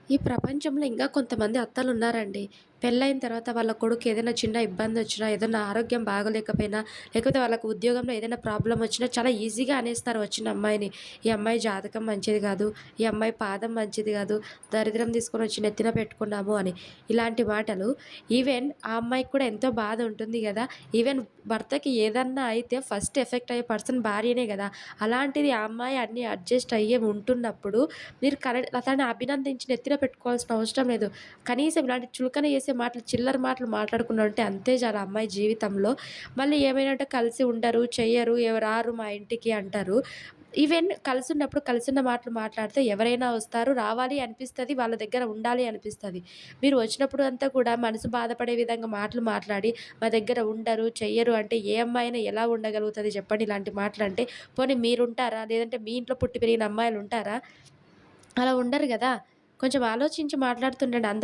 ఈ ప్రపంచంలో ఇంకా కొంతమంది అత్తలున్నారండి. పెళ్ళైన తర్వాత వాళ్ళ కొడుకు ఏదైనా చిన్న ఇబ్బందొచ్చినా, ఏదన్నా ఆరోగ్యం బాగోలేకపోయినా, లేకపోతే వాళ్ళకి ఉద్యోగంలో ఏదైనా ప్రాబ్లమొచ్చినా చాలా ఈజీగా అనేస్తారు వచ్చిన అమ్మాయిని. ఈ అమ్మాయి జాతకం మంచిది గాదు, ఈ అమ్మాయి పాదం మంచిది గాదు, దరిద్రం తీసుకొనొచ్చి నెత్తిన పెట్టుకున్నాము అని. ఇలాంటి మాటలు ఈవెన్ ఆ అమ్మాయికి కూడా ఎంతో బాధ ఉంటుంది గదా! ఈవెన్ భర్తకి ఏదన్నా అయితే ఫస్ట్ ఎఫెక్ట్ అయ్యే పర్సన్ భార్యనే గదా! అలాంటిది ఆ అమ్మాయి అన్నీ అడ్జస్ట్ అయ్యి ఉంటున్నప్పుడు మీరు అతన్ని అభినందించి నెత్తిన పెట్టుకోవాల్సిన అవసరం లేదు. కనీసం ఇలాంటి చులకన చేసే మాటలు, చిల్లర మాటలు మాట్లాడకుండా అంతే చాలు ఆ అమ్మాయి జీవితంలో. మళ్ళీ ఏమైనా అంటే కలిసి ఉండరు, చెయ్యరు, రారు మా ఇంటికి అంటారు. ఈవెన్ కలిసున్నప్పుడు కలిసున్న మాటలు మాట్లాడితే ఎవరైనా వస్తారు, రావాలి అనిపిస్తది, వాళ్ళ దగ్గర ఉండాలి అనిపిస్తది. మీరు వచ్చినప్పుడు అంతా కూడా మనసు బాధపడే విధంగా మాటలు మాట్లాడి, మా దగ్గర ఉండరు, చెయ్యరు అంటే ఏ అమ్మాయి అయినా ఎలా ఉండగలుగుతది చెప్పండి ఇలాంటి మాటలంటే? పోనీ మీరుంటారా? లేదంటే మీ ఇంట్లో పుట్టి పెరిగిన అమ్మాయిలుంటారా? అలా ఉండరు గదా! కొంచెం ఆలోచించి మాట్లాడుతుండండి.